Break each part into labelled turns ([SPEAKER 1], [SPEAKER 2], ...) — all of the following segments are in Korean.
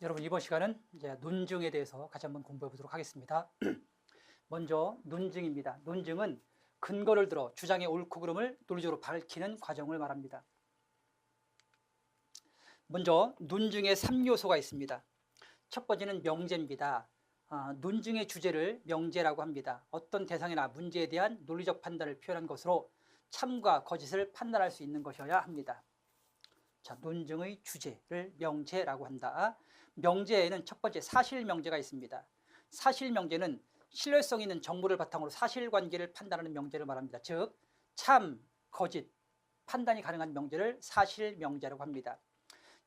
[SPEAKER 1] 여러분 이번 시간은 이제 논증에 대해서 같이 한번 공부해 보도록 하겠습니다. 먼저 논증입니다. 논증은 근거를 들어 주장의 옳고 그름을 논리적으로 밝히는 과정을 말합니다. 먼저 논증에 3요소가 있습니다. 첫 번째는 명제입니다. 논증의 주제를 명제라고 합니다. 어떤 대상이나 문제에 대한 논리적 판단을 표현한 것으로 참과 거짓을 판단할 수 있는 것이어야 합니다. 자, 논증의 주제를 명제라고 한다. 명제에는 첫 번째 사실명제가 있습니다. 사실명제는 신뢰성 있는 정보를 바탕으로 사실관계를 판단하는 명제를 말합니다. 즉, 참, 거짓, 판단이 가능한 명제를 사실명제라고 합니다.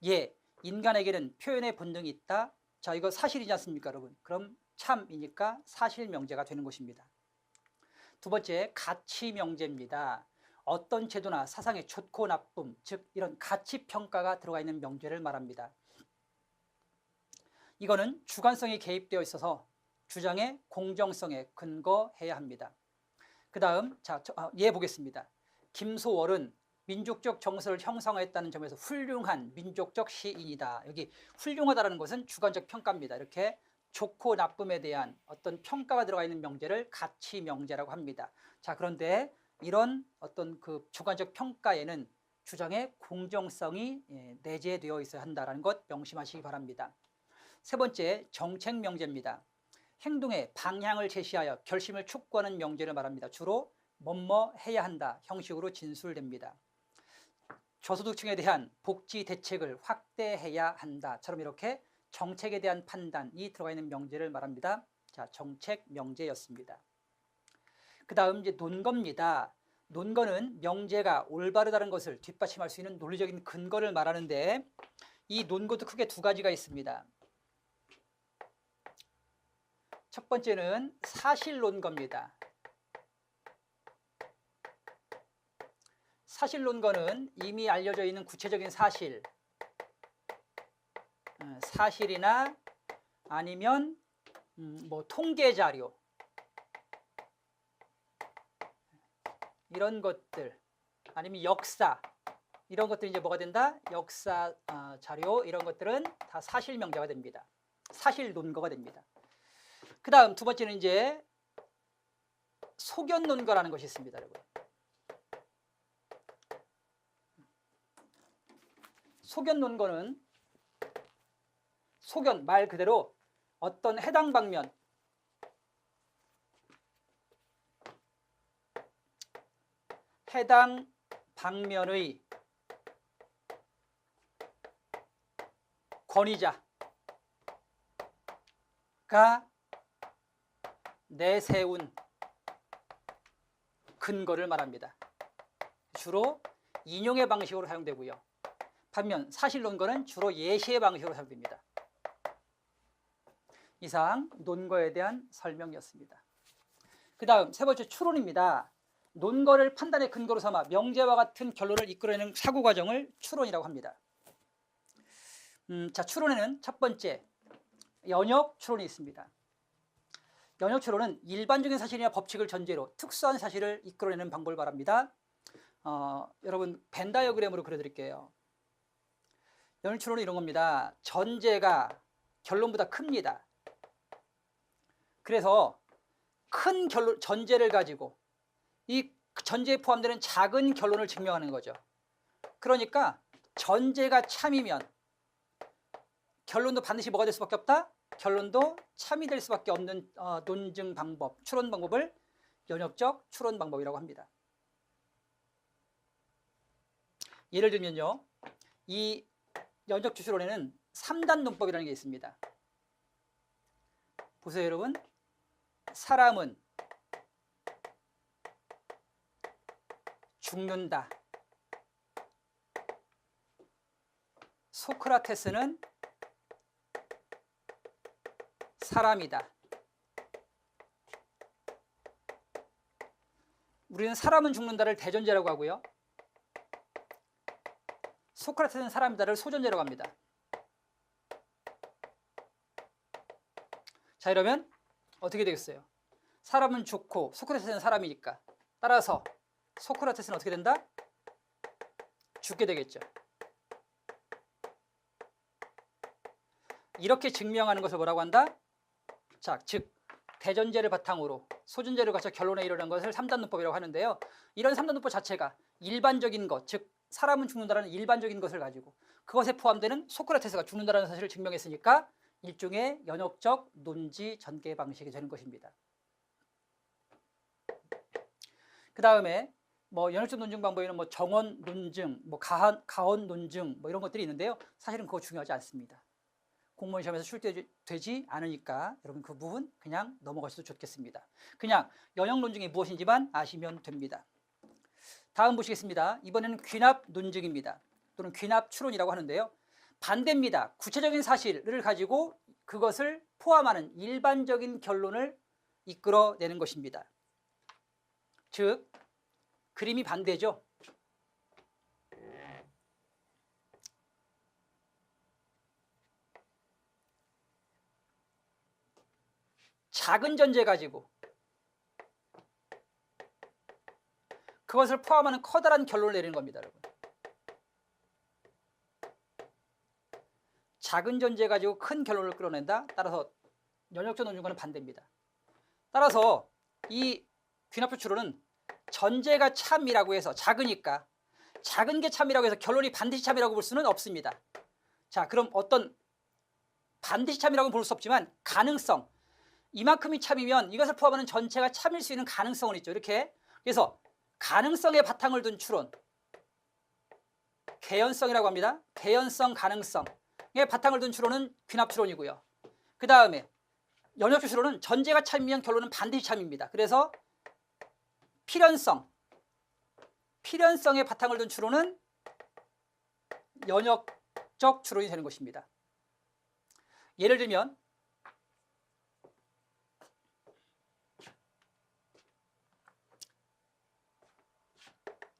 [SPEAKER 1] 예, 인간에게는 표현의 본능이 있다. 자, 이거 사실이지 않습니까, 여러분? 그럼 참이니까 사실명제가 되는 것입니다. 두 번째, 가치명제입니다. 어떤 제도나 사상의 좋고 나쁨, 즉 이런 가치평가가 들어가 있는 명제를 말합니다. 이거는 주관성이 개입되어 있어서 주장의 공정성에 근거해야 합니다. 그 다음 예 보겠습니다. 김소월은 민족적 정서를 형성했다는 점에서 훌륭한 민족적 시인이다. 여기 훌륭하다는 것은 주관적 평가입니다. 이렇게 좋고 나쁨에 대한 어떤 평가가 들어가 있는 명제를 가치명제라고 합니다. 자, 그런데 이런 어떤 그 주관적 평가에는 주장의 공정성이 내재되어 있어야 한다는 것 명심하시기 바랍니다. 세 번째, 정책명제입니다. 행동의 방향을 제시하여 결심을 촉구하는 명제를 말합니다. 주로 뭐뭐 해야 한다 형식으로 진술됩니다. 저소득층에 대한 복지 대책을 확대해야 한다처럼 이렇게 정책에 대한 판단이 들어가 있는 명제를 말합니다. 자, 정책명제였습니다. 그 다음 이제 논거입니다. 논거는 명제가 올바르다는 것을 뒷받침할 수 있는 논리적인 근거를 말하는데 이 논거도 크게 두 가지가 있습니다. 첫 번째는 사실논거입니다. 사실논거는 이미 알려져 있는 구체적인 사실, 사실이나 아니면 뭐 통계 자료 이런 것들 아니면 역사 이런 것들이 이제 뭐가 된다? 역사 자료 이런 것들은 다 사실명제가 됩니다. 사실논거가 됩니다. 그 다음 두 번째는 이제 소견논거라는 것이 있습니다, 여러분. 소견논거는 소견 말 그대로 어떤 해당 방면의 권위자가 내세운 근거를 말합니다. 주로 인용의 방식으로 사용되고요. 반면 사실논거는 주로 예시의 방식으로 사용됩니다. 이상 논거에 대한 설명이었습니다. 그 다음 세 번째 추론입니다. 논거를 판단의 근거로 삼아 명제와 같은 결론을 이끌어내는 사고 과정을 추론이라고 합니다. 자, 추론에는 첫 번째 연역 추론이 있습니다. 연역 추론은 일반적인 사실이나 법칙을 전제로 특수한 사실을 이끌어내는 방법을 말합니다. 여러분 벤 다이어그램으로 그려드릴게요. 연역 추론은 이런 겁니다. 전제가 결론보다 큽니다. 그래서 큰 전제를 가지고 이 전제에 포함되는 작은 결론을 증명하는 거죠. 그러니까 전제가 참이면 결론도 반드시 뭐가 될 수밖에 없다? 결론도 참이 될 수밖에 없는 논증 방법, 추론 방법을 연역적 추론 방법이라고 합니다. 예를 들면요, 이 연역적 추론에는 3단 논법이라는 게 있습니다. 보세요, 여러분. 사람은 죽는다. 소크라테스는 사람이다. 우리는 사람은 죽는다를 대전제라고 하고요. 소크라테스는 사람이다를 소전제라고 합니다. 자, 이러면 어떻게 되겠어요? 사람은 죽고 소크라테스는 사람이니까 따라서 소크라테스는 어떻게 된다? 죽게 되겠죠. 이렇게 증명하는 것을 뭐라고 한다? 자, 즉 대전제를 바탕으로 소전제를 갖춰 결론에 이르는 것을 3단 논법이라고 하는데요. 이런 3단 논법 자체가 일반적인 것, 즉 사람은 죽는다라는 일반적인 것을 가지고 그것에 포함되는 소크라테스가 죽는다라는 사실을 증명했으니까 일종의 연역적 논지 전개 방식이 되는 것입니다. 그 다음에 뭐 연역적 논증 방법에는 뭐 정원 논증, 뭐 가원 논증 뭐 이런 것들이 있는데요. 사실은 그거 중요하지 않습니다. 공무원 시험에서 출제되지 않으니까 여러분 그 부분 그냥 넘어가셔도 좋겠습니다. 그냥 연역 논증이 무엇인지만 아시면 됩니다. 다음 보시겠습니다. 이번에는 귀납 논증입니다. 또는 귀납 추론이라고 하는데요. 반대입니다. 구체적인 사실을 가지고 그것을 포함하는 일반적인 결론을 이끌어내는 것입니다. 즉 그림이 반대죠. 작은 전제 가지고 그것을 포함하는 커다란 결론을 내리는 겁니다, 여러분. 작은 전제 가지고 큰 결론을 끌어낸다. 따라서 연역적 논증과는 반대입니다. 따라서 이 귀납표 추론은 전제가 참이라고 해서 작으니까 작은 게 참이라고 해서 결론이 반드시 참이라고 볼 수는 없습니다. 자, 그럼 어떤 반드시 참이라고는 볼 수 없지만 가능성, 이만큼이 참이면 이것을 포함하는 전체가 참일 수 있는 가능성은 있죠. 이렇게. 그래서 가능성에 바탕을 둔 추론, 개연성이라고 합니다. 개연성, 가능성에 바탕을 둔 추론은 귀납 추론이고요. 그 다음에 연역적 추론은 전제가 참이면 결론은 반드시 참입니다. 그래서 필연성에 바탕을 둔 추론은 연역적 추론이 되는 것입니다. 예를 들면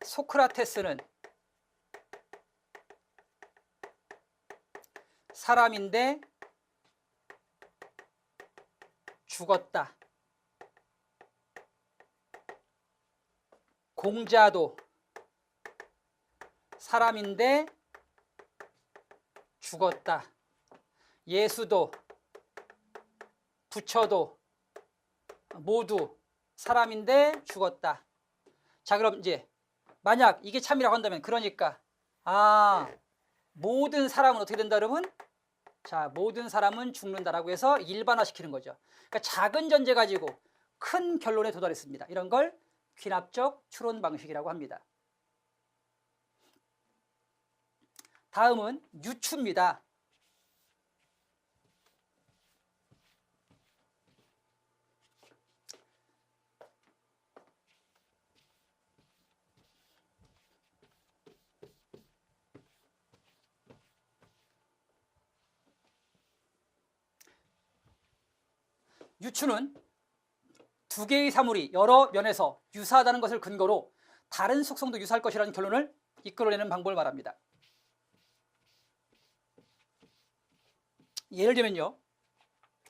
[SPEAKER 1] 소크라테스는 사람인데 죽었다. 공자도 사람인데 죽었다. 예수도 부처도 모두 사람인데 죽었다. 자, 그럼 이제 만약 이게 참이라고 한다면 그러니까 모든 사람은 어떻게 된다, 여러분? 자, 모든 사람은 죽는다라고 해서 일반화시키는 거죠. 그러니까 작은 전제 가지고 큰 결론에 도달했습니다. 이런 걸 귀납적 추론 방식이라고 합니다. 다음은 유추입니다. 유추는 두 개의 사물이 여러 면에서 유사하다는 것을 근거로 다른 속성도 유사할 것이라는 결론을 이끌어내는 방법을 말합니다. 예를 들면요,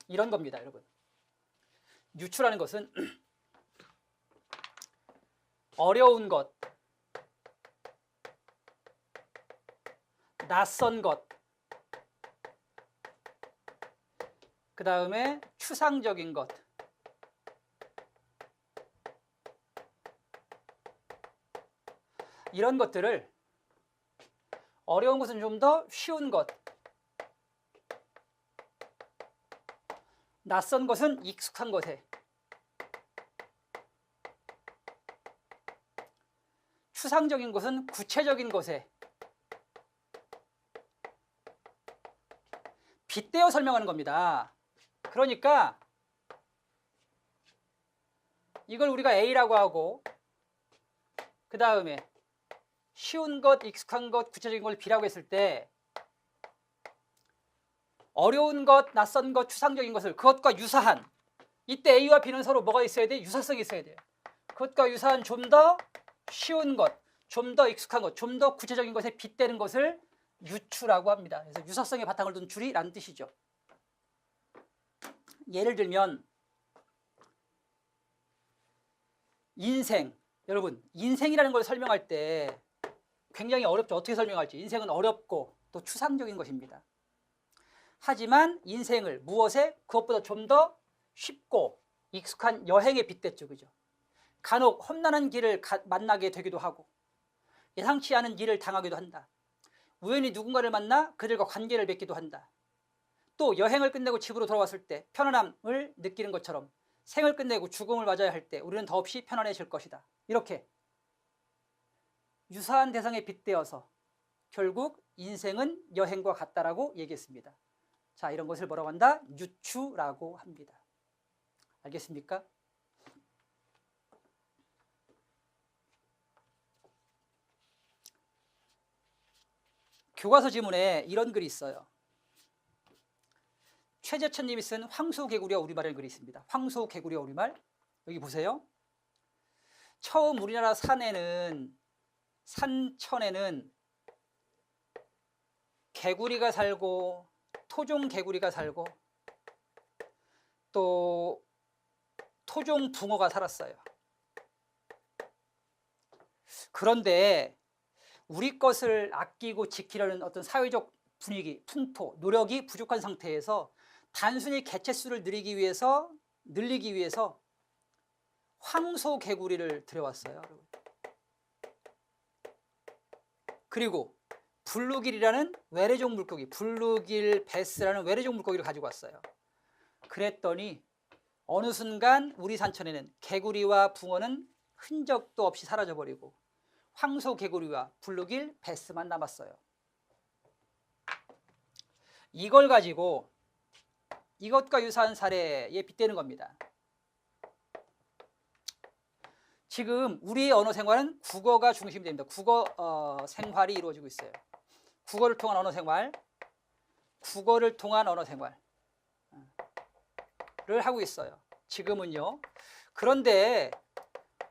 [SPEAKER 1] 이런 겁니다, 여러분. 유추라는 것은 어려운 것, 낯선 것, 그 다음에 추상적인 것, 이런 것들을 어려운 것은 좀 더 쉬운 것, 낯선 것은 익숙한 것에, 추상적인 것은 구체적인 것에 빗대어 설명하는 겁니다. 그러니까 이걸 우리가 A라고 하고 그 다음에 쉬운 것, 익숙한 것, 구체적인 걸 B라고 했을 때 어려운 것, 낯선 것, 추상적인 것을 그것과 유사한, 이때 A와 B는 서로 뭐가 있어야 돼? 유사성이 있어야 돼요. 그것과 유사한 좀 더 쉬운 것, 좀 더 익숙한 것, 좀 더 구체적인 것에 빗대는 것을 유추라고 합니다. 그래서 유사성에 바탕을 둔 줄이라는 뜻이죠. 예를 들면 인생, 여러분 인생이라는 걸 설명할 때 굉장히 어렵죠. 어떻게 설명할지. 인생은 어렵고 또 추상적인 것입니다. 하지만 인생을 무엇에? 그것보다 좀 더 쉽고 익숙한 여행에 빗댔죠. 그죠? 간혹 험난한 길을 만나게 되기도 하고 예상치 않은 일을 당하기도 한다. 우연히 누군가를 만나 그들과 관계를 맺기도 한다. 또 여행을 끝내고 집으로 돌아왔을 때 편안함을 느끼는 것처럼 생을 끝내고 죽음을 맞아야 할 때 우리는 더없이 편안해질 것이다. 이렇게 유사한 대상에 빗대어서 결국 인생은 여행과 같다라고 얘기했습니다. 자, 이런 것을 뭐라고 한다? 유추라고 합니다. 알겠습니까? 교과서 지문에 이런 글이 있어요. 최재천님이 쓴 황소개구리와 우리말이라는 글이 있습니다. 황소개구리와 우리말. 여기 보세요. 처음 우리나라 산천에는 개구리가 살고 토종 개구리가 살고 또 토종 붕어가 살았어요. 그런데 우리 것을 아끼고 지키려는 어떤 사회적 분위기, 풍토, 노력이 부족한 상태에서 단순히 개체수를 늘리기 위해서 황소개구리를 들여왔어요. 그리고 블루길이라는 외래종 물고기, 블루길 베스라는 외래종 물고기를 가지고 왔어요. 그랬더니 어느 순간 우리 산천에는 개구리와 붕어는 흔적도 없이 사라져버리고 황소개구리와 블루길 베스만 남았어요. 이걸 가지고 이것과 유사한 사례에 빗대는 겁니다. 지금 우리의 언어 생활은 국어가 중심이 됩니다. 국어 생활이 이루어지고 있어요. 국어를 통한 언어 생활, 국어를 통한 언어 생활을 하고 있어요. 지금은요. 그런데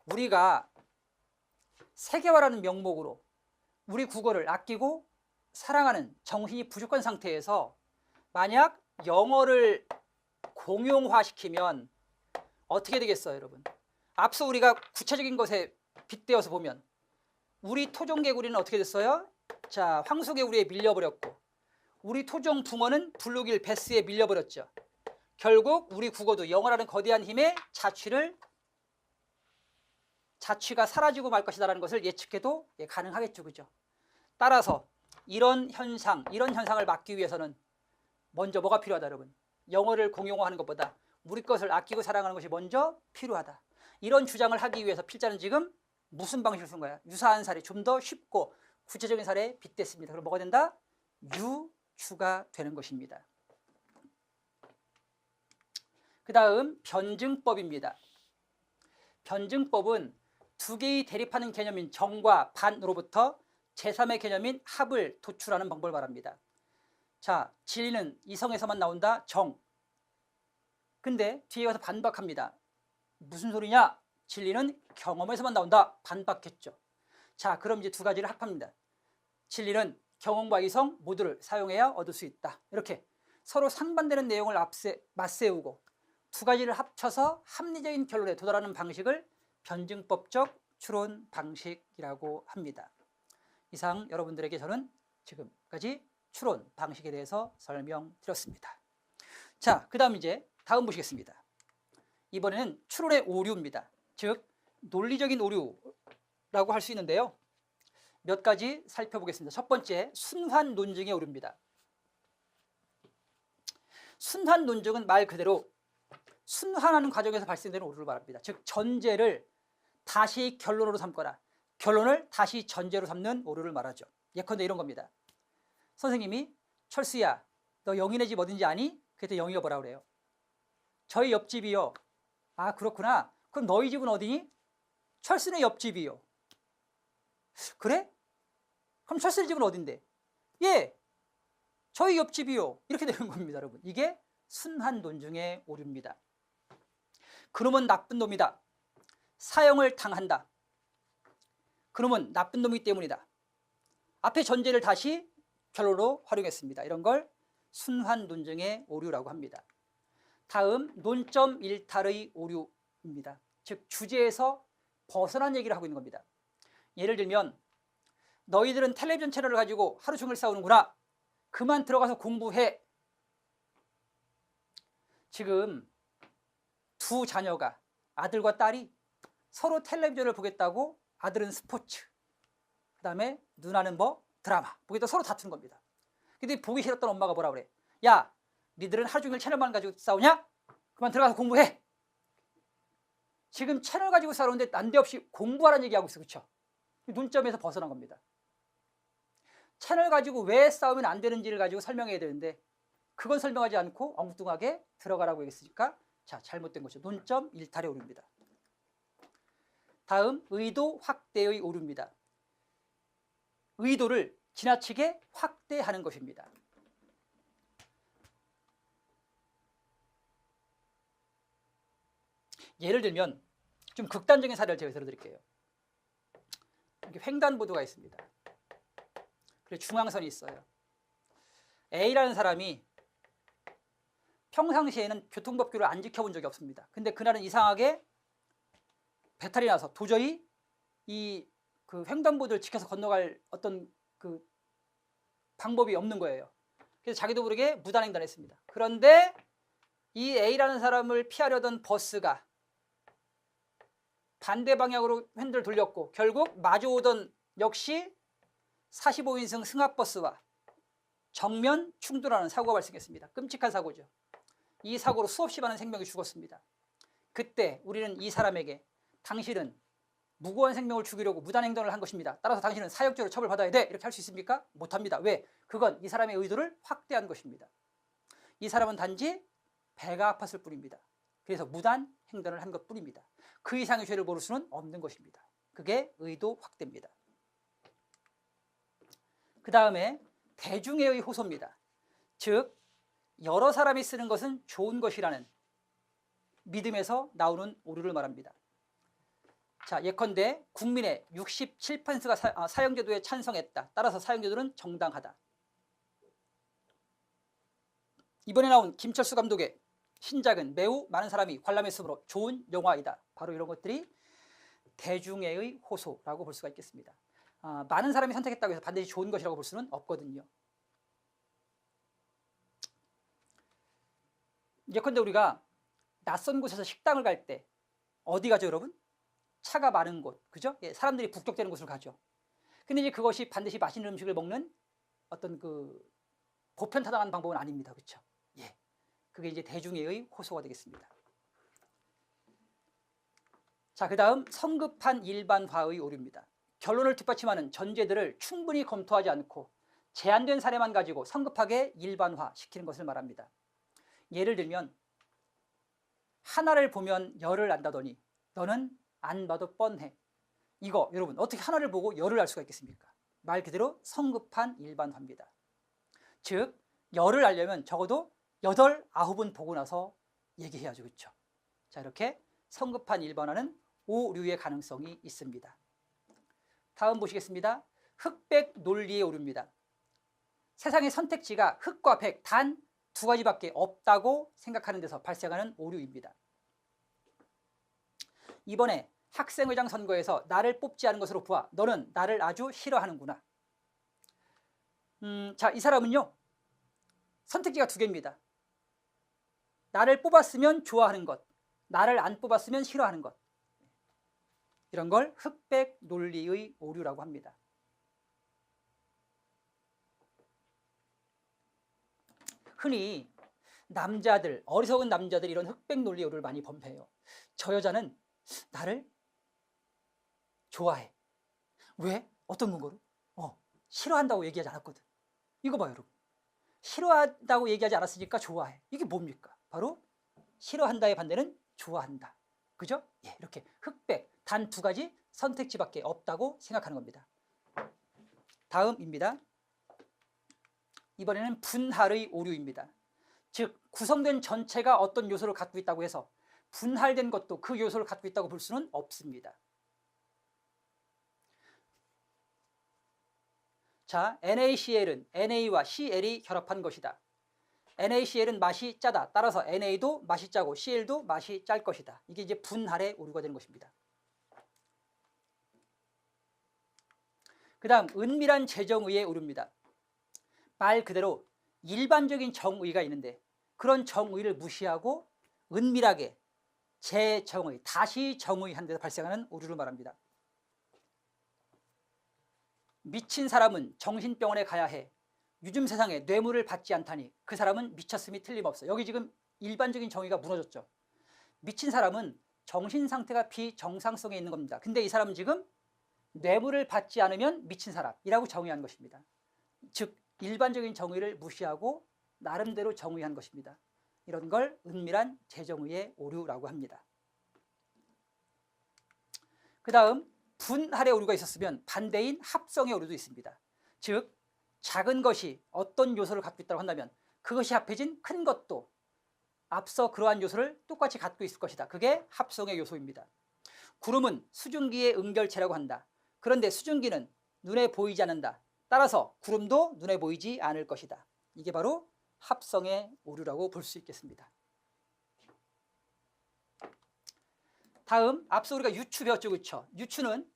[SPEAKER 1] 우리가 세계화라는 명목으로 우리 국어를 아끼고 사랑하는 정신이 부족한 상태에서 만약 영어를 공용화시키면 어떻게 되겠어요, 여러분? 앞서 우리가 구체적인 것에 빗대어서 보면 우리 토종개구리는 어떻게 됐어요? 자, 황소개구리에 밀려버렸고 우리 토종 붕어는 블루길 베스에 밀려버렸죠. 결국 우리 국어도 영어라는 거대한 힘의 자취가 사라지고 말 것이다라는 것을 예측해도 가능하겠죠. 그죠? 따라서 이런 현상을 막기 위해서는 먼저 뭐가 필요하다, 여러분? 영어를 공용화하는 것보다 우리 것을 아끼고 사랑하는 것이 먼저 필요하다. 이런 주장을 하기 위해서 필자는 지금 무슨 방식을 쓴 거야? 유사한 사례, 좀 더 쉽고 구체적인 사례에 빗댔습니다. 그럼 뭐가 된다? 유추가 되는 것입니다. 그 다음 변증법입니다. 변증법은 두 개의 대립하는 개념인 정과 반으로부터 제3의 개념인 합을 도출하는 방법을 말합니다. 자, 진리는 이성에서만 나온다. 정. 근데 뒤에 가서 반박합니다. 무슨 소리냐? 진리는 경험에서만 나온다. 반박했죠. 자, 그럼 이제 두 가지를 합합니다. 진리는 경험과 이성 모두를 사용해야 얻을 수 있다. 이렇게 서로 상반되는 내용을 맞세우고 두 가지를 합쳐서 합리적인 결론에 도달하는 방식을 변증법적 추론 방식이라고 합니다. 이상 여러분들에게 저는 지금까지 추론 방식에 대해서 설명드렸습니다. 자, 그 다음 이제 다음 보시겠습니다. 이번에는 추론의 오류입니다. 즉 논리적인 오류라고 할 수 있는데요. 몇 가지 살펴보겠습니다. 첫 번째, 순환 논증의 오류입니다. 순환 논증은 말 그대로 순환하는 과정에서 발생되는 오류를 말합니다. 즉 전제를 다시 결론으로 삼거나 결론을 다시 전제로 삼는 오류를 말하죠. 예컨대 이런 겁니다. 선생님이 철수야, 너 영희네 집 어딘지 아니? 그랬더니 영희가 뭐라 그래요? 저희 옆집이요. 아, 그렇구나. 그럼 너희 집은 어디니? 철수네 옆집이요. 그래? 그럼 철수네 집은 어딘데? 예, 저희 옆집이요. 이렇게 되는 겁니다, 여러분. 이게 순환 논증의 오류입니다. 그놈은 나쁜 놈이다. 사형을 당한다. 그놈은 나쁜 놈이기 때문이다. 앞의 전제를 다시 결론으로 활용했습니다. 이런 걸 순환 논증의 오류라고 합니다. 다음, 논점 일탈의 오류입니다. 즉 주제에서 벗어난 얘기를 하고 있는 겁니다. 예를 들면 너희들은 텔레비전 채널을 가지고 하루 종일 싸우는구나. 그만 들어가서 공부해. 지금 두 자녀가 아들과 딸이 서로 텔레비전을 보겠다고 아들은 스포츠, 그 다음에 누나는 뭐 드라마 보겠다고 서로 다투는 겁니다. 근데 보기 싫었던 엄마가 뭐라 그래? 야, 니들은 하루 종일 채널만 가지고 싸우냐? 그만 들어가서 공부해. 지금 채널 가지고 싸우는데 난데없이 공부하라는 얘기하고 있어. 그렇죠? 논점에서 벗어난 겁니다. 채널 가지고 왜 싸우면 안 되는지를 가지고 설명해야 되는데 그건 설명하지 않고 엉뚱하게 들어가라고 얘기했으니까 자, 잘못된 것이죠. 논점 일탈의 오류입니다. 다음, 의도 확대의 오류입니다. 의도를 지나치게 확대하는 것입니다. 예를 들면 좀 극단적인 사례를 제가 들어드릴게요. 이렇게 횡단보도가 있습니다. 그리고 중앙선이 있어요. A라는 사람이 평상시에는 교통법규를 안 지켜본 적이 없습니다. 근데 그날은 이상하게 배탈이 나서 도저히 이 그 횡단보도를 지켜서 건너갈 어떤 그 방법이 없는 거예요. 그래서 자기도 모르게 무단횡단을 했습니다. 그런데 이 A라는 사람을 피하려던 버스가 반대 방향으로 핸들을 돌렸고 결국 마주오던 역시 45인승 승합버스와 정면 충돌하는 사고가 발생했습니다. 끔찍한 사고죠. 이 사고로 수없이 많은 생명이 죽었습니다. 그때 우리는 이 사람에게 당신은 무고한 생명을 죽이려고 무단횡단을 한 것입니다. 따라서 당신은 사형죄로 처벌받아야 돼. 이렇게 할 수 있습니까? 못합니다. 왜? 그건 이 사람의 의도를 확대한 것입니다. 이 사람은 단지 배가 아팠을 뿐입니다. 그래서 무단횡단을 한 것뿐입니다. 그 이상의 죄를 모를 수는 없는 것입니다. 그게 의도 확대입니다. 그 다음에 대중애의 호소입니다. 즉 여러 사람이 쓰는 것은 좋은 것이라는 믿음에서 나오는 오류를 말합니다. 자, 예컨대 국민의 67%가 사형제도에 찬성했다. 따라서 사형제도는 정당하다. 이번에 나온 김철수 감독의 신작은 매우 많은 사람이 관람했으므로 좋은 영화이다. 바로 이런 것들이 대중애의 호소라고 볼 수가 있겠습니다. 많은 사람이 선택했다고 해서 반드시 좋은 것이라고 볼 수는 없거든요. 예컨대 우리가 낯선 곳에서 식당을 갈 때 어디 가죠, 여러분? 차가 많은 곳, 그죠? 예, 사람들이 북적대는 곳을 가죠. 근데 이제 그것이 반드시 맛있는 음식을 먹는 어떤 그 보편타당한 방법은 아닙니다, 그렇죠? 예, 그게 이제 대중애의 호소가 되겠습니다. 자, 그 다음 성급한 일반화의 오류입니다. 결론을 뒷받침하는 전제들을 충분히 검토하지 않고 제한된 사례만 가지고 성급하게 일반화시키는 것을 말합니다. 예를 들면 하나를 보면 열을 안다더니 너는 안 봐도 뻔해. 이거 여러분 어떻게 하나를 보고 열을 알 수가 있겠습니까? 말 그대로 성급한 일반화입니다. 즉 열을 알려면 적어도 8, 9은 보고 나서 얘기해야죠. 그렇죠? 자, 이렇게 성급한 일반화는 오류의 가능성이 있습니다. 다음 보시겠습니다. 흑백 논리의 오류입니다. 세상의 선택지가 흑과 백 단 2가지밖에 없다고 생각하는 데서 발생하는 오류입니다. 이번에 학생회장 선거에서 나를 뽑지 않은 것으로 보아 너는 나를 아주 싫어하는구나. 자, 이 사람은요 선택지가 2개입니다. 나를 뽑았으면 좋아하는 것, 나를 안 뽑았으면 싫어하는 것. 이런 걸 흑백 논리의 오류라고 합니다. 흔히 남자들, 어리석은 남자들이 이런 흑백 논리 오류를 많이 범해요. 저 여자는 나를 좋아해. 왜? 어떤 근거로? 싫어한다고 얘기하지 않았거든. 이거 봐요, 여러분. 싫어한다고 얘기하지 않았으니까 좋아해. 이게 뭡니까? 바로 싫어한다의 반대는 좋아한다. 그죠? 예, 이렇게 흑백, 단 2가지 선택지밖에 없다고 생각하는 겁니다. 다음입니다. 이번에는 분할의 오류입니다. 즉 구성된 전체가 어떤 요소를 갖고 있다고 해서 분할된 것도 그 요소를 갖고 있다고 볼 수는 없습니다. 자, NaCl은 Na와 Cl이 결합한 것이다. NaCl은 맛이 짜다. 따라서 Na도 맛이 짜고 Cl도 맛이 짤 것이다. 이게 이제 분할의 오류가 되는 것입니다. 그 다음 은밀한 재정의의 오류입니다. 말 그대로 일반적인 정의가 있는데 그런 정의를 무시하고 은밀하게 재정의, 다시 정의한 데서 발생하는 오류를 말합니다. 미친 사람은 정신병원에 가야 해. 요즘 세상에 뇌물을 받지 않다니 그 사람은 미쳤음이 틀림없어. 여기 지금 일반적인 정의가 무너졌죠. 미친 사람은 정신 상태가 비정상성에 있는 겁니다. 근데 이 사람은 지금 뇌물을 받지 않으면 미친 사람이라고 정의한 것입니다. 즉 일반적인 정의를 무시하고 나름대로 정의한 것입니다. 이런 걸 은밀한 재정의의 오류라고 합니다. 그 다음 분할의 오류가 있었으면 반대인 합성의 오류도 있습니다. 즉 작은 것이 어떤 요소를 갖고 있다고 한다면 그것이 합해진 큰 것도 앞서 그러한 요소를 똑같이 갖고 있을 것이다. 그게 합성의 요소입니다. 구름은 수증기의 응결체라고 한다. 그런데 수증기는 눈에 보이지 않는다. 따라서 구름도 눈에 보이지 않을 것이다. 이게 바로 합성의 오류라고 볼 수 있겠습니다. 다음 앞서 우리가 유추 배웠죠, 그렇죠? 유추는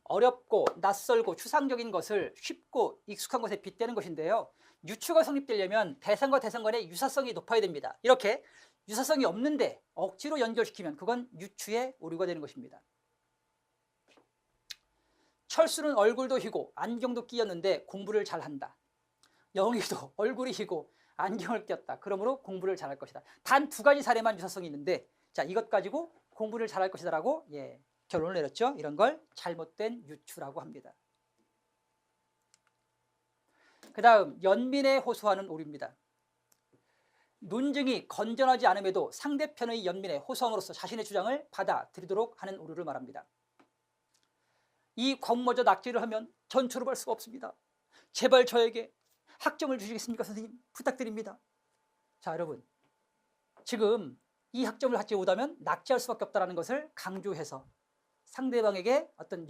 [SPEAKER 1] 어렵고 낯설고 추상적인 것을 쉽고 익숙한 것에 빗대는 것인데요. 유추가 성립되려면 대상과 대상 간의 유사성이 높아야 됩니다. 이렇게 유사성이 없는데 억지로 연결시키면 그건 유추의 오류가 되는 것입니다. 철수는 얼굴도 희고 안경도 끼었는데 공부를 잘한다. 영희도 얼굴이 희고 안경을 꼈다. 그러므로 공부를 잘할 것이다. 단 두 가지 사례만 유사성이 있는데 자 이것 가지고 공부를 잘할 것이다라고 결론을 내렸죠. 이런 걸 잘못된 유추라고 합니다. 그 다음 연민에 호소하는 오류입니다. 논증이 건전하지 않음에도 상대편의 연민에 호소함으로써 자신의 주장을 받아들이도록 하는 오류를 말합니다. 이 광모저 낙제를 하면 전 졸업할 수가 없습니다. 제발 저에게 학점을 주시겠습니까 선생님? 부탁드립니다. 자 여러분 지금 이 학점을 갖지 못하면 낙제할 수밖에 없다는 것을 강조해서 상대방에게 어떤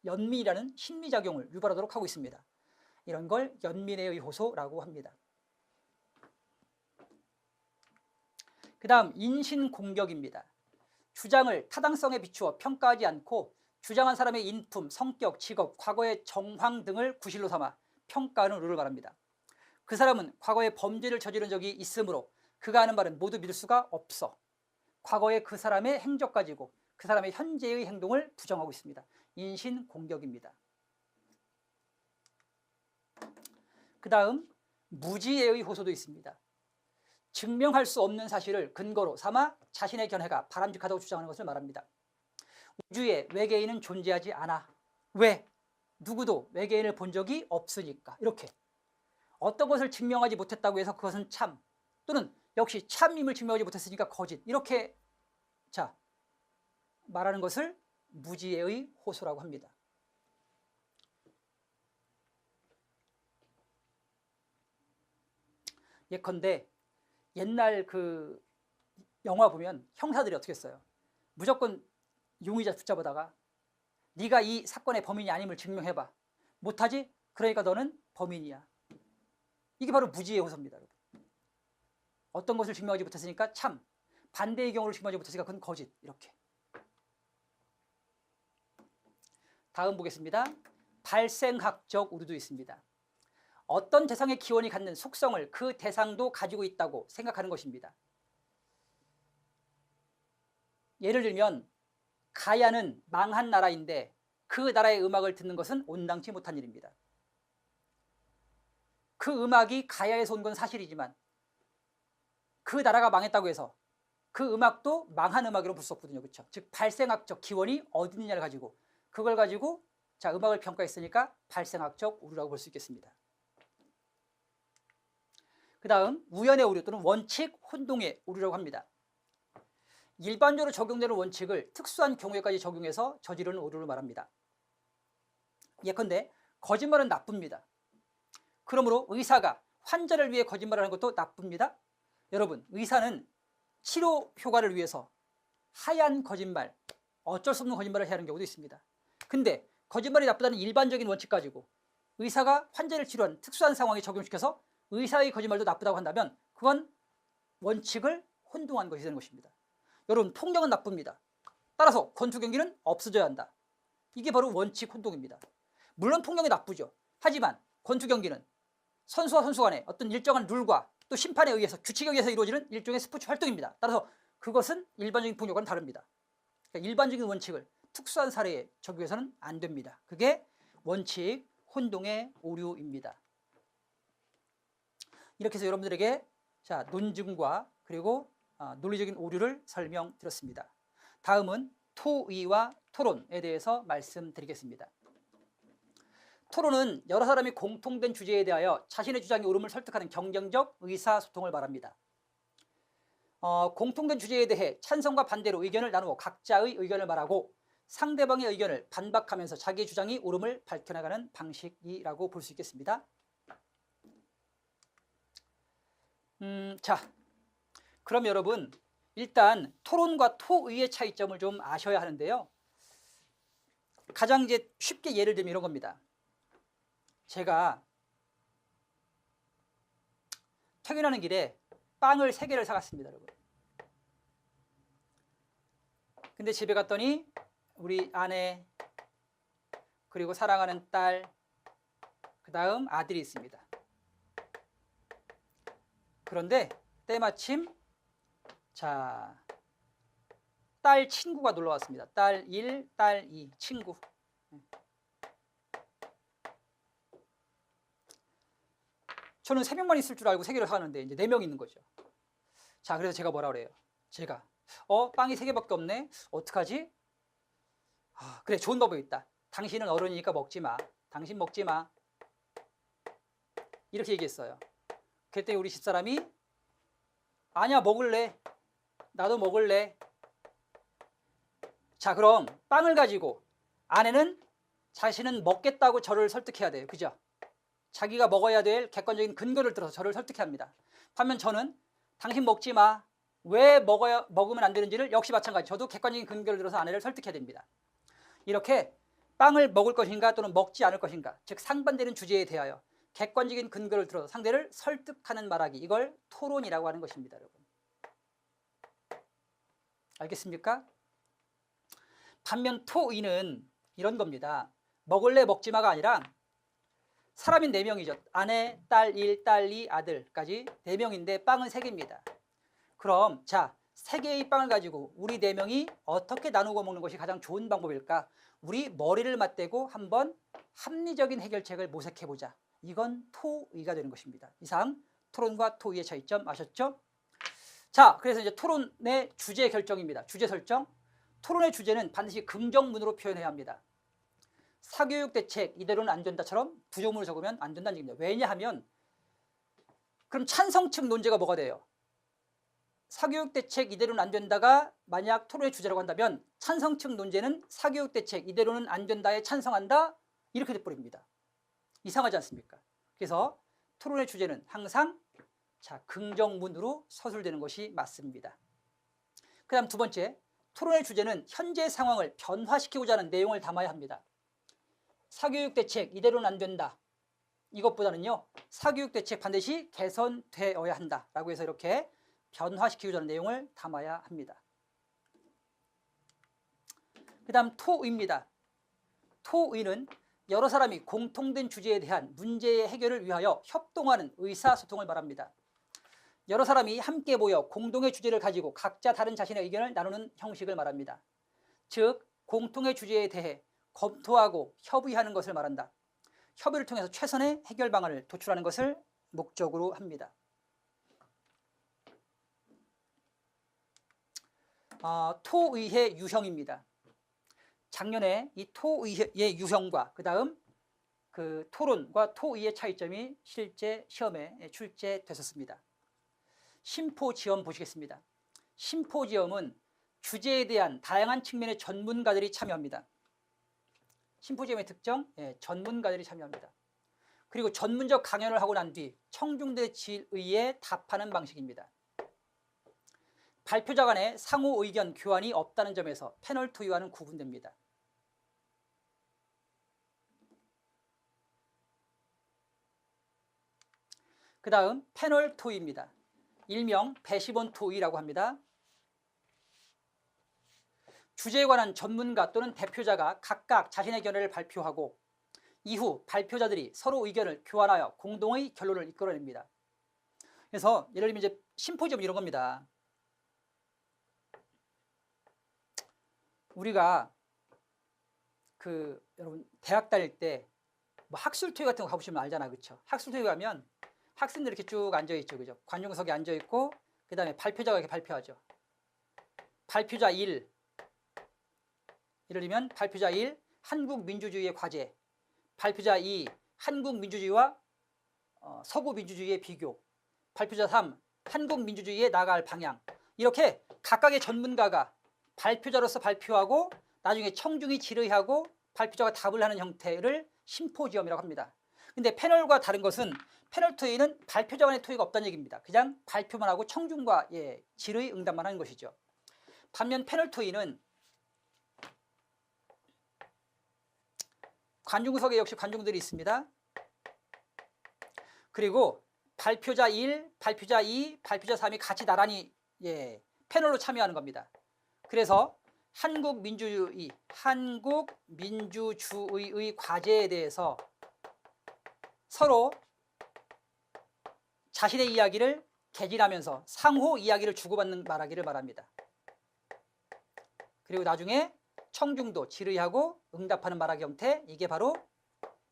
[SPEAKER 1] 연민이라는 심리작용을 유발하도록 하고 있습니다. 이런 걸 연민에 의호소라고 합니다. 그 다음 인신공격입니다. 주장을 타당성에 비추어 평가하지 않고 주장한 사람의 인품, 성격, 직업, 과거의 정황 등을 구실로 삼아 평가하는 오류를 말합니다. 그 사람은 과거에 범죄를 저지른 적이 있으므로 그가 하는 말은 모두 믿을 수가 없어. 과거의 그 사람의 행적 가지고 그 사람의 현재의 행동을 부정하고 있습니다. 인신공격입니다. 그 다음 무지의 호소도 있습니다. 증명할 수 없는 사실을 근거로 삼아 자신의 견해가 바람직하다고 주장하는 것을 말합니다. 우주에 외계인은 존재하지 않아. 왜? 누구도 외계인을 본 적이 없으니까. 이렇게 어떤 것을 증명하지 못했다고 해서 그것은 참, 또는 역시 참임을 증명하지 못했으니까 거짓, 이렇게 말하는 것을 무지의 호소라고 합니다. 예컨대 옛날 그 영화 보면 형사들이 어떻게 했어요? 무조건 용의자 붙잡아다가 네가 이 사건의 범인이 아님을 증명해봐. 못하지? 그러니까 너는 범인이야. 이게 바로 무지의 호소입니다. 여러분. 어떤 것을 증명하지 못했으니까 참, 반대의 경우를 증명하지 못했으니까 그건 거짓. 이렇게. 다음 보겠습니다. 발생학적 오류도 있습니다. 어떤 대상의 기원이 갖는 속성을 그 대상도 가지고 있다고 생각하는 것입니다. 예를 들면 가야는 망한 나라인데 그 나라의 음악을 듣는 것은 온당치 못한 일입니다. 그 음악이 가야에서 온 건 사실이지만 그 나라가 망했다고 해서 그 음악도 망한 음악으로 볼 수 없거든요. 그렇죠? 즉 발생학적 기원이 어디 있느냐를 가지고 그걸 가지고 음악을 평가했으니까 발생학적 오류라고 볼 수 있겠습니다. 그 다음 우연의 오류 또는 원칙 혼동의 오류라고 합니다. 일반적으로 적용되는 원칙을 특수한 경우에까지 적용해서 저지르는 오류를 말합니다. 예컨대 거짓말은 나쁩니다. 그러므로 의사가 환자를 위해 거짓말을 하는 것도 나쁩니다. 여러분 의사는 치료 효과를 위해서 하얀 거짓말, 어쩔 수 없는 거짓말을 해야 하는 경우도 있습니다. 근데 거짓말이 나쁘다는 일반적인 원칙 가지고 의사가 환자를 치료한 특수한 상황에 적용시켜서 의사의 거짓말도 나쁘다고 한다면 그건 원칙을 혼동한 것이 되는 것입니다. 여러분 폭력은 나쁩니다. 따라서 권투 경기는 없어져야 한다. 이게 바로 원칙 혼동입니다. 물론 폭력이 나쁘죠. 하지만 권투 경기는 선수와 선수 간의 어떤 일정한 룰과 또 심판에 의해서 규칙에 의해서 이루어지는 일종의 스포츠 활동입니다. 따라서 그것은 일반적인 폭력과는 다릅니다. 그러니까 일반적인 원칙을 특수한 사례에 적용해서는 안 됩니다. 그게 원칙 혼동의 오류입니다. 이렇게 해서 여러분들에게 자, 논증과 그리고 논리적인 오류를 설명드렸습니다. 다음은 토의와 토론에 대해서 말씀드리겠습니다. 토론은 여러 사람이 공통된 주제에 대하여 자신의 주장이 옳음을 설득하는 경쟁적 의사소통을 말합니다. 공통된 주제에 대해 찬성과 반대로 의견을 나누어 각자의 의견을 말하고 상대방의 의견을 반박하면서 자기의 주장이 옳음을 밝혀나가는 방식이라고 볼 수 있겠습니다. 자, 그럼 여러분 일단 토론과 토의의 차이점을 좀 아셔야 하는데요. 가장 이제 쉽게 예를 들면 이런 겁니다. 제가 퇴근하는 길에 빵을 3개를 사갔습니다, 여러분. 근데 집에 갔더니 우리 아내, 그리고 사랑하는 딸, 그 다음 아들이 있습니다. 그런데 때마침 자, 딸 친구가 놀러 왔습니다. 딸 1, 딸 2 친구. 저는 3명만 있을 줄 알고 3개를 사는데 이제 4명 있는 거죠. 자, 그래서 제가 뭐라 그래요? 제가 빵이 3개밖에 없네. 어떡하지? 그래, 좋은 방법이 있다. 당신은 어른이니까 먹지 마. 당신 먹지 마. 이렇게 얘기했어요. 그랬더니 우리 집사람이 아니야, 먹을래. 나도 먹을래. 자, 그럼 빵을 가지고 아내는 자신은 먹겠다고 저를 설득해야 돼요. 그죠? 자기가 먹어야 될 객관적인 근거를 들어서 저를 설득해야 합니다. 반면 저는 당신 먹지 마. 왜 먹으면 안 되는지를 역시 마찬가지. 저도 객관적인 근거를 들어서 아내를 설득해야 됩니다. 이렇게 빵을 먹을 것인가 또는 먹지 않을 것인가, 즉 상반되는 주제에 대하여 객관적인 근거를 들어서 상대를 설득하는 말하기, 이걸 토론이라고 하는 것입니다, 여러분. 알겠습니까? 반면 토의는 이런 겁니다. 먹을래 먹지 마가 아니라 사람이 4명이죠. 아내, 딸 1, 딸 2, 아들까지 4명인데 빵은 3개입니다. 그럼 자, 3개의 빵을 가지고 우리 4명이 어떻게 나누고 먹는 것이 가장 좋은 방법일까? 우리 머리를 맞대고 한번 합리적인 해결책을 모색해보자. 이건 토의가 되는 것입니다. 이상 토론과 토의의 차이점 아셨죠? 자, 그래서 이제 토론의 주제 결정입니다. 주제 설정. 토론의 주제는 반드시 긍정문으로 표현해야 합니다. 사교육 대책 이대로는 안 된다처럼 부정문을 적으면 안 된다는 얘기입니다. 왜냐하면 그럼 찬성 측 논제가 뭐가 돼요? 사교육 대책 이대로는 안 된다가 만약 토론의 주제라고 한다면 찬성 측 논제는 사교육 대책 이대로는 안 된다에 찬성한다, 이렇게 돼버립니다. 이상하지 않습니까? 그래서 토론의 주제는 항상 자, 긍정문으로 서술되는 것이 맞습니다. 그 다음 2번째, 토론의 주제는 현재 상황을 변화시키고자 하는 내용을 담아야 합니다. 사교육 대책 이대로는 안 된다, 이것보다는요, 사교육 대책 반드시 개선되어야 한다라고 해서 이렇게 변화시키고자 하는 내용을 담아야 합니다. 그 다음 토의입니다. 토의는 여러 사람이 공통된 주제에 대한 문제의 해결을 위하여 협동하는 의사소통을 말합니다. 여러 사람이 함께 모여 공동의 주제를 가지고 각자 다른 자신의 의견을 나누는 형식을 말합니다. 즉 공통의 주제에 대해 검토하고 협의하는 것을 말한다. 협의를 통해서 최선의 해결 방안을 도출하는 것을 목적으로 합니다. 토의의 유형입니다. 작년에 이 토의의 유형과 그 다음 그 토론과 토의의 차이점이 실제 시험에 출제됐었습니다. 심포지엄 보시겠습니다. 심포지엄은 주제에 대한 다양한 측면의 전문가들이 참여합니다. 심포지엄의 특정, 전문가들이 참여합니다. 그리고 전문적 강연을 하고 난 뒤 청중들의 질의에 답하는 방식입니다. 발표자 간의 상호 의견 교환이 없다는 점에서 패널 토의와는 구분됩니다. 그 다음 패널 토의입니다. 일명 배시본 토의라고 합니다. 주제에 관한 전문가 또는 대표자가 각각 자신의 견해를 발표하고 이후 발표자들이 서로 의견을 교환하여 공동의 결론을 이끌어냅니다. 그래서 예를 들면 이제 심포지엄 이런 겁니다. 우리가 여러분 대학 다닐 때 뭐 학술토의 같은 거 가보시면 알잖아, 그렇죠? 학술토에 가면 학생들 이렇게 쭉 앉아 있죠, 그죠? 관중석에 앉아 있고 그 다음에 발표자가 이렇게 발표하죠. 발표자 1, 예를 들면 발표자 1, 한국 민주주의의 과제. 발표자 2, 한국 민주주의와 서구 민주주의의 비교. 발표자 3, 한국 민주주의에 나아갈 방향. 이렇게 각각의 전문가가 발표자로서 발표하고 나중에 청중이 질의하고 발표자가 답을 하는 형태를 심포지엄이라고 합니다. 근데 패널과 다른 것은 패널 토의는 발표자 간의 토의가 없다는 얘기입니다. 그냥 발표만 하고 청중과 질의 응답만 하는 것이죠. 반면 패널 토의는 관중석에 역시 관중들이 있습니다. 그리고 발표자 1, 발표자 2, 발표자 3이 같이 나란히 패널로 참여하는 겁니다. 그래서 한국 민주주의의 과제에 대해서 서로 자신의 이야기를 개진하면서 상호 이야기를 주고받는 말하기를 말합니다. 그리고 나중에 청중도 질의하고 응답하는 말하기 형태, 이게 바로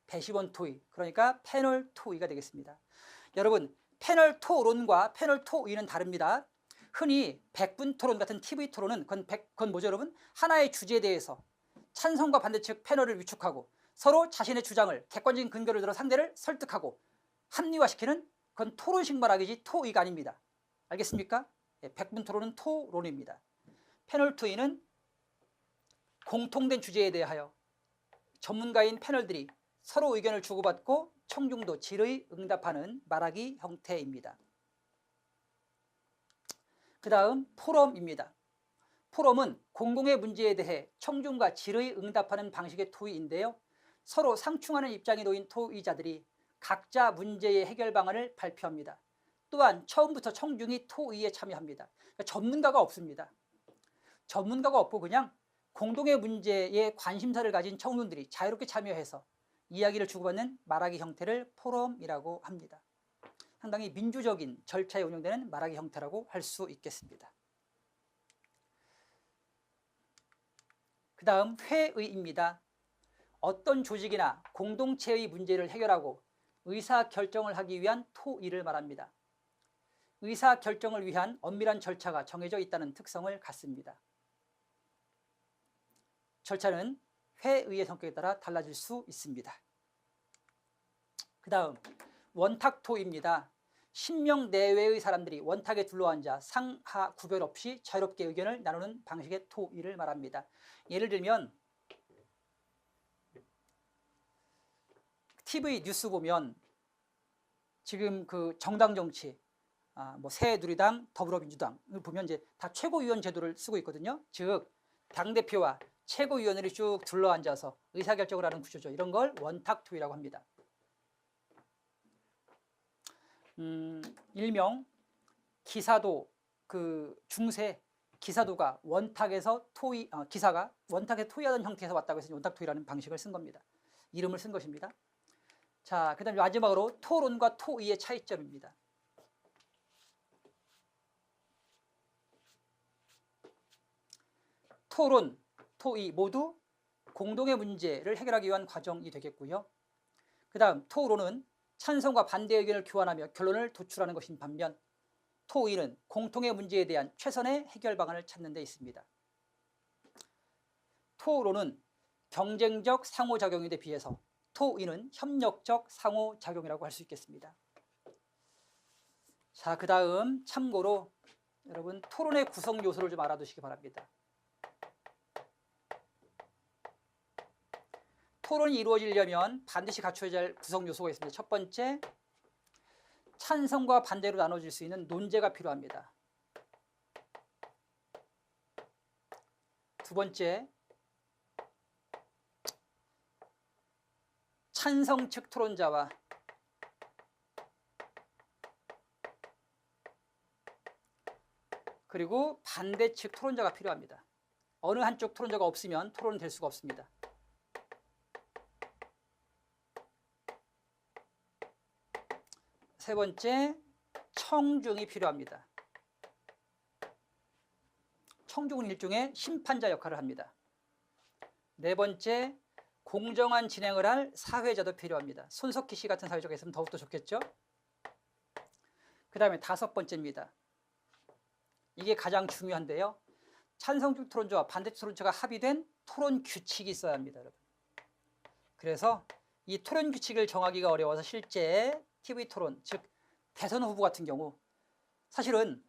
[SPEAKER 1] 배시원 토의, 그러니까 패널 토의가 되겠습니다. 여러분, 패널 토론과 패널 토의는 다릅니다. 흔히 100분 토론 같은 TV 토론은 그건 뭐죠, 여러분? 하나의 주제에 대해서 찬성과 반대측 패널을 위축하고 서로 자신의 주장을 객관적인 근거를 들어 상대를 설득하고 합리화시키는 그건 토론식 말하기지 토의가 아닙니다. 알겠습니까? 100분 토론은 토론입니다. 패널 토의는 공통된 주제에 대하여 전문가인 패널들이 서로 의견을 주고받고 청중도 질의 응답하는 말하기 형태입니다. 그 다음 포럼입니다. 포럼은 공공의 문제에 대해 청중과 질의 응답하는 방식의 토의인데요. 서로 상충하는 입장에 놓인 토의자들이 각자 문제의 해결 방안을 발표합니다. 또한 처음부터 청중이 토의에 참여합니다. 그러니까 전문가가 없습니다. 전문가가 없고 그냥 공동의 문제에 관심사를 가진 청중들이 자유롭게 참여해서 이야기를 주고받는 말하기 형태를 포럼이라고 합니다. 상당히 민주적인 절차에 운영되는 말하기 형태라고 할 수 있겠습니다. 그 다음 회의입니다. 어떤 조직이나 공동체의 문제를 해결하고 의사결정을 하기 위한 토의를 말합니다. 의사결정을 위한 엄밀한 절차가 정해져 있다는 특성을 갖습니다. 절차는 회의의 성격에 따라 달라질 수 있습니다. 그 다음 원탁토의입니다. 10명 내외의 사람들이 원탁에 둘러앉아 상하 구별 없이 자유롭게 의견을 나누는 방식의 토의를 말합니다. 예를 들면 TV 뉴스 보면 지금 그 정당 정치, 뭐 새누리당, 더불어민주당을 보면 이제 다 최고위원 제도를 쓰고 있거든요. 즉 당대표와 최고위원들이 쭉 둘러앉아서 의사결정을 하는 구조죠. 이런 걸 원탁토의라고 합니다. 일명 기사도 중세 기사도가 원탁에서 기사가 원탁에 토의하던 형태에서 왔다고 해서 원탁토의라는 방식을 쓴 겁니다. 이름을 쓴 것입니다. 자, 그 다음에 마지막으로 토론과 토의의 차이점입니다. 토론, 토의 모두 공동의 문제를 해결하기 위한 과정이 되겠고요. 그 다음 토론은 찬성과 반대 의견을 교환하며 결론을 도출하는 것인 반면 토의는 공통의 문제에 대한 최선의 해결 방안을 찾는 데 있습니다. 토론은 경쟁적 상호작용에 비해서 토의는 협력적 상호작용이라고 할 수 있겠습니다. 자, 그 다음 참고로 여러분 토론의 구성 요소를 좀 알아두시기 바랍니다. 토론이 이루어지려면 반드시 갖춰야 할 구성 요소가 있습니다. 첫 번째, 찬성과 반대로 나눠질 수 있는 논제가 필요합니다. 두 번째, 찬성 측 토론자와 그리고 반대 측 토론자가 필요합니다. 어느 한쪽 토론자가 없으면 토론은 될 수가 없습니다. 세 번째, 청중이 필요합니다. 청중은 일종의 심판자 역할을 합니다. 네 번째, 공정한 진행을 할 사회자도 필요합니다. 손석희 씨 같은 사회자가 있으면 더욱더 좋겠죠. 그 다음에 다섯 번째입니다. 이게 가장 중요한데요. 찬성적 토론자와 반대적 토론자가 합의된 토론 규칙이 있어야 합니다, 여러분. 그래서 이 토론 규칙을 정하기가 어려워서 실제 TV 토론, 즉 대선 후보 같은 경우 사실은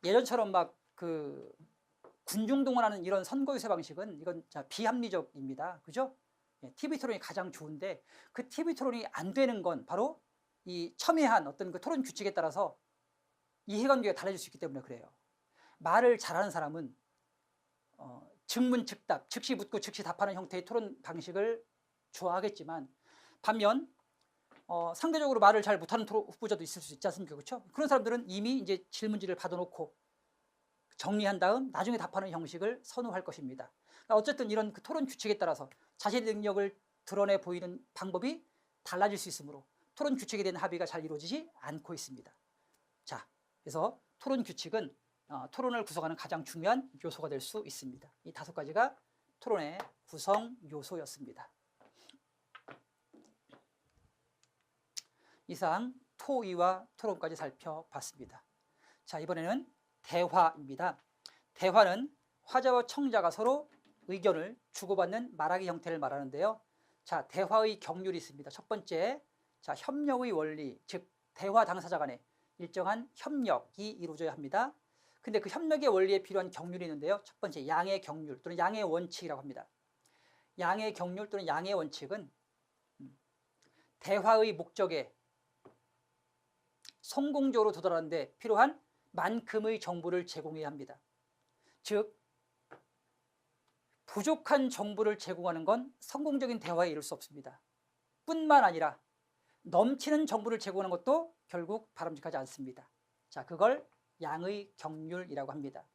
[SPEAKER 1] 예전처럼 막 그 군중동원하는 이런 선거 유세 방식은 이건 비합리적입니다. 그죠? TV 토론이 가장 좋은데 그 TV 토론이 안 되는 건 바로 이 첨예한 어떤 그 토론 규칙에 따라서 이해관계가 달라질 수 있기 때문에 그래요. 말을 잘하는 사람은 즉문즉답, 즉시 묻고 즉시 답하는 형태의 토론 방식을 좋아하겠지만 반면 상대적으로 말을 잘 못하는 후보자도 있을 수 있지 않습니까? 그렇죠? 그런 사람들은 이미 이제 질문지를 받아놓고 정리한 다음 나중에 답하는 형식을 선호할 것입니다. 그러니까 어쨌든 이런 그 토론 규칙에 따라서 자신의 능력을 드러내 보이는 방법이 달라질 수 있으므로 토론 규칙에 대한 합의가 잘 이루어지지 않고 있습니다. 자, 그래서 토론 규칙은 토론을 구성하는 가장 중요한 요소가 될 수 있습니다. 이 다섯 가지가 토론의 구성 요소였습니다. 이상 토의와 토론까지 살펴봤습니다. 자, 이번에는 대화입니다. 대화는 화자와 청자가 서로 의견을 주고받는 말하기 형태를 말하는데요. 자, 대화의 경률이 있습니다. 첫 번째, 자, 협력의 원리, 즉 대화 당사자 간에 일정한 협력이 이루어져야 합니다. 근데 그 협력의 원리에 필요한 경률이 있는데요. 첫 번째, 양의 경률 또는 양의 원칙이라고 합니다. 양의 경률 또는 양의 원칙은 대화의 목적에 성공적으로 도달하는 데 필요한 만큼의 정보를 제공해야 합니다. 즉 부족한 정보를 제공하는 건 성공적인 대화에 이를 수 없습니다. 뿐만 아니라 넘치는 정보를 제공하는 것도 결국 바람직하지 않습니다. 자, 그걸 양의 경률이라고 합니다.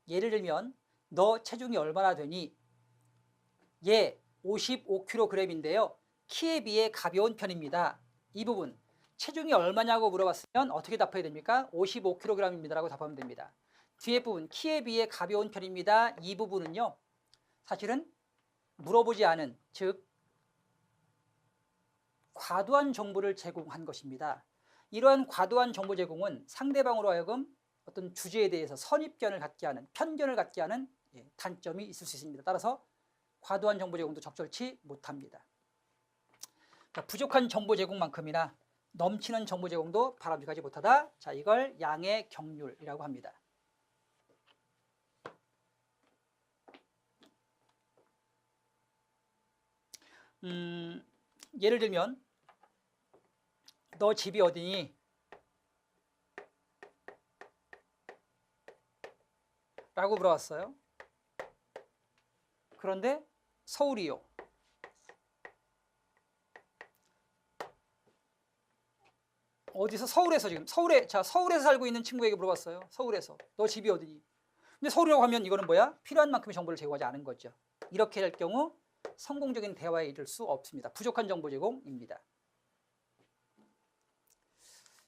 [SPEAKER 1] 예를 들면 너 체중이 얼마나 되니? 예, 55kg인데요. 키에 비해 가벼운 편입니다. 이 부분 체중이 얼마냐고 물어봤으면 어떻게 답해야 됩니까? 55kg입니다 라고 답하면 됩니다. 뒤에 부분 키에 비해 가벼운 편입니다. 이 부분은요 사실은 물어보지 않은, 즉 과도한 정보를 제공한 것입니다. 이러한 과도한 정보 제공은 상대방으로 하여금 어떤 주제에 대해서 선입견을 갖게 하는, 편견을 갖게 하는 단점이 있을 수 있습니다. 따라서 과도한 정보 제공도 적절치 못합니다. 그러니까 부족한 정보 제공만큼이나 넘치는 정보 제공도 바람직하지 못하다. 자, 이걸 양의 경률이라고 합니다. 예를 들면 너 집이 어디니? 라고 물어봤어요. 그런데 서울이요. 어디서? 서울에서. 지금 서울에서 살고 있는 친구에게 물어봤어요. 서울에서. 너 집이 어디니? 근데 서울이라고 하면 이거는 뭐야? 필요한 만큼의 정보를 제공하지 않은 거죠. 이렇게 될 경우 성공적인 대화에 이를 수 없습니다. 부족한 정보 제공입니다.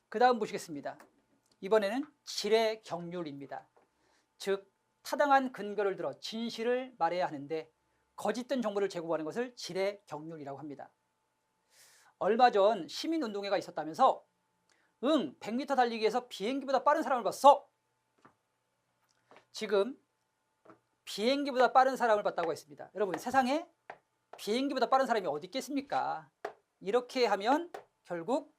[SPEAKER 1] 그 다음 보시겠습니다. 이번에는 질의 경률입니다. 즉 타당한 근거를 들어 진실을 말해야 하는데 거짓된 정보를 제공하는 것을 질의 경률이라고 합니다. 얼마 전 시민운동회가 있었다면서 100m 달리기에서 비행기보다 빠른 사람을 봤어. 지금 비행기보다 빠른 사람을 봤다고 했습니다. 여러분, 세상에 비행기보다 빠른 사람이 어디 있겠습니까? 이렇게 하면 결국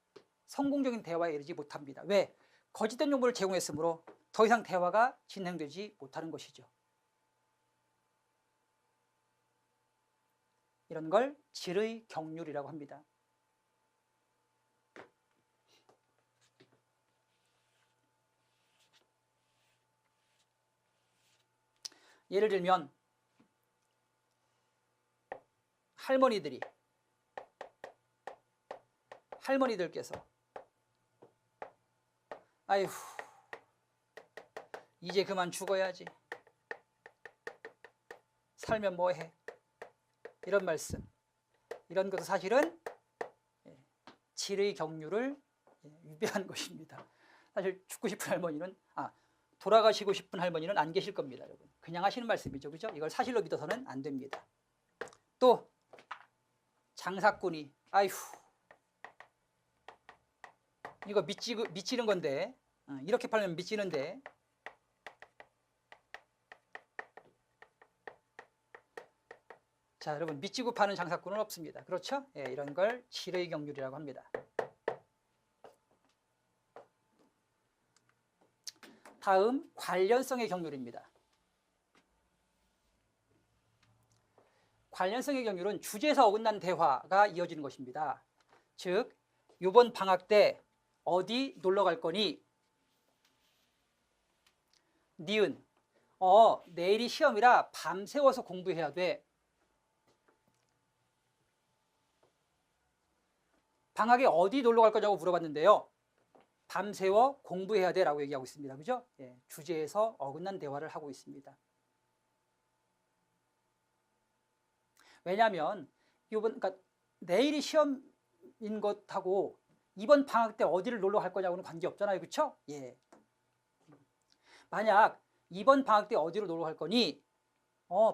[SPEAKER 1] 성공적인 대화에 이르지 못합니다. 왜? 거짓된 정보를 제공했으므로 더 이상 대화가 진행되지 못하는 것이죠. 이런 걸 질의 경률이라고 합니다. 예를 들면 할머니들께서 아휴 이제 그만 죽어야지, 살면 뭐해, 이런 말씀, 이런 것도 사실은 질의 경률을 위배한 것입니다. 사실 죽고 싶은 할머니는 돌아가시고 싶은 할머니는 안 계실 겁니다, 여러분. 그냥 하시는 말씀이죠, 그죠? 이걸 사실로 믿어서는 안 됩니다. 또 장사꾼이 아휴 이거 미치는 건데 이렇게 팔면 미치는데 자 여러분 미치고 파는 장사꾼은 없습니다. 그렇죠? 예, 이런 걸 질의 경률이라고 합니다. 다음 관련성의 경률입니다. 관련성의 경률은 주제에서 어긋난 대화가 이어지는 것입니다. 즉 이번 방학 때 어디 놀러 갈 거니? 니은 내일이 시험이라 밤새워서 공부해야 돼. 방학에 어디 놀러 갈 거냐고 물어봤는데요. 밤새워 공부해야 돼 라고 얘기하고 있습니다. 그죠? 예, 주제에서 어긋난 대화를 하고 있습니다. 왜냐하면 그러니까 내일이 시험인 것하고 이번 방학 때 어디를 놀러 갈 거냐고는 관계없잖아요. 그렇죠? 예. 만약 이번 방학 때 어디로 놀러 갈 거니?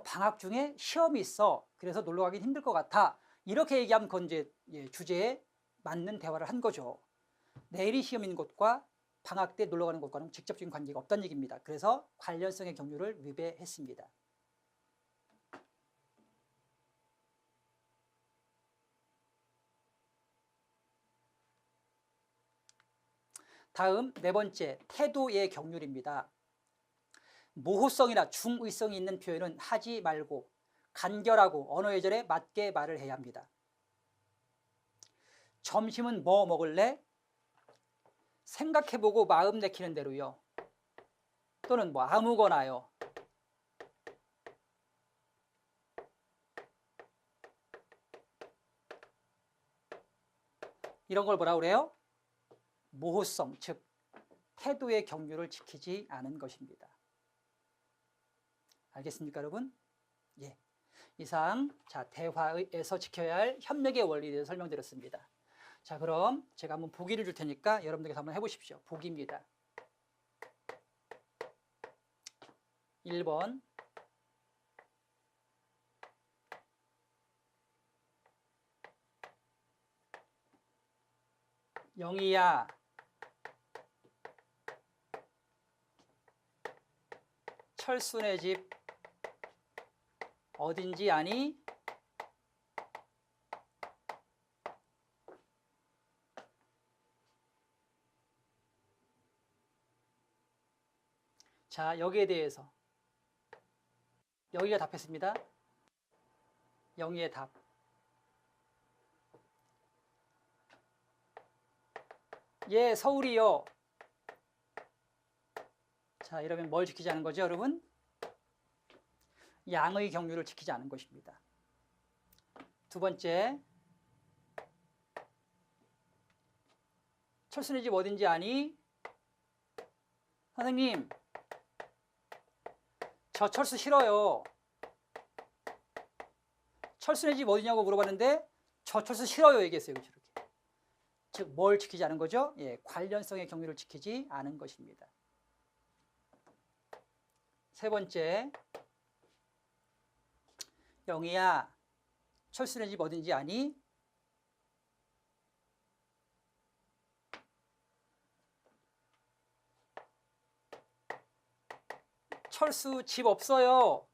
[SPEAKER 1] 방학 중에 시험이 있어. 그래서 놀러 가긴 힘들 것 같아. 이렇게 얘기하면 그건 이제 주제에 맞는 대화를 한 거죠. 내일이 시험인 것과 방학 때 놀러 가는 것과는 직접적인 관계가 없다는 얘기입니다. 그래서 관련성의 경률을 위배했습니다. 다음 네 번째, 태도의 경률입니다. 모호성이나 중의성이 있는 표현은 하지 말고 간결하고 언어 예절에 맞게 말을 해야 합니다. 점심은 뭐 먹을래? 생각해보고 마음 내키는 대로요. 또는 뭐 아무거나요. 이런 걸 뭐라 그래요? 모호성, 즉 태도의 경륜을 지키지 않은 것입니다. 알겠습니까, 여러분? 예. 이상 대화에서 지켜야 할 협력의 원리에 대해서 설명드렸습니다. 자, 그럼 제가 한번 보기를 줄 테니까 여러분들께서 한번 해보십시오. 보기입니다. 1번 영희야, 철수네 집 어딘지 아니? 자, 여기에 대해서 영희가 답했습니다. 영희의 답. 예, 서울이요. 자, 이러면 뭘 지키지 않은 거죠, 여러분? 양의 경륜을 지키지 않은 것입니다. 두 번째, 철수네 집 어딘지 아니? 선생님, 저 철수 싫어요. 철수네 집 어디냐고 물어봤는데 저 철수 싫어요 얘기했어요. 이렇게. 즉 뭘 지키지 않은 거죠? 예, 관련성의 경륜을 지키지 않은 것입니다. 세 번째, 영희야, 철수네 집 어딘지 아니? 철수 집 없어요.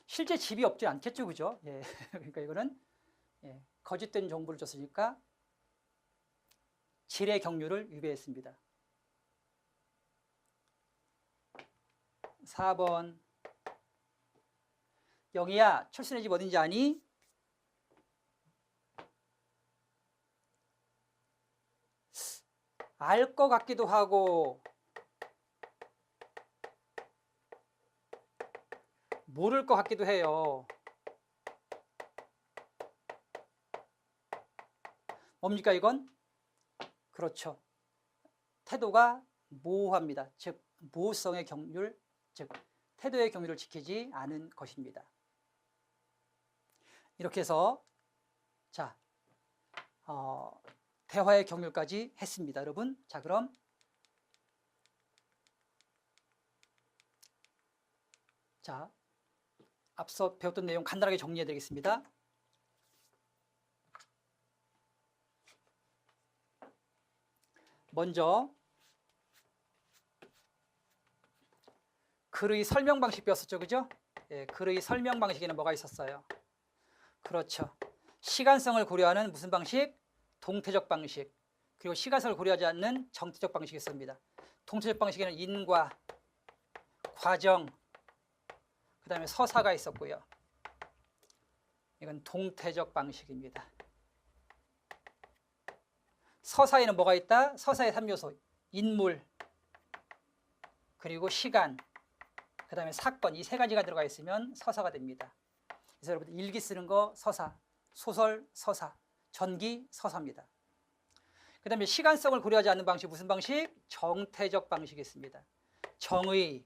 [SPEAKER 1] 실제 집이 없지 않겠죠, 그죠? 예, 그러니까 이거는 거짓된 정보를 줬으니까 질의 경륜을 위배했습니다. 4번, 영희야, 철수네 집 어딘지 아니? 알 것 같기도 하고 모를 것 같기도 해요. 뭡니까 이건? 그렇죠. 태도가 모호합니다. 즉 모호성의 경륜, 즉 태도의 경륜을 지키지 않은 것입니다. 이렇게 해서 자 대화의 경률까지 했습니다. 여러분, 자 그럼 자 앞서 배웠던 내용 간단하게 정리해 드리겠습니다. 먼저 글의 설명 방식 배웠었죠, 그죠? 예, 글의 설명 방식에는 뭐가 있었어요? 그렇죠. 시간성을 고려하는 무슨 방식? 동태적 방식. 그리고 시간성을 고려하지 않는 정태적 방식이 있습니다. 동태적 방식에는 인과 과정, 그 다음에 서사가 있었고요. 이건 동태적 방식입니다. 서사에는 뭐가 있다? 서사의 3요소. 인물, 그리고 시간, 그 다음에 사건, 이 세 가지가 들어가 있으면 서사가 됩니다. 그래서 여러분들 일기 쓰는 거 서사, 소설 서사, 전기 서사입니다. 그 다음에 시간성을 고려하지 않는 방식, 무슨 방식? 정태적 방식이 있습니다. 정의,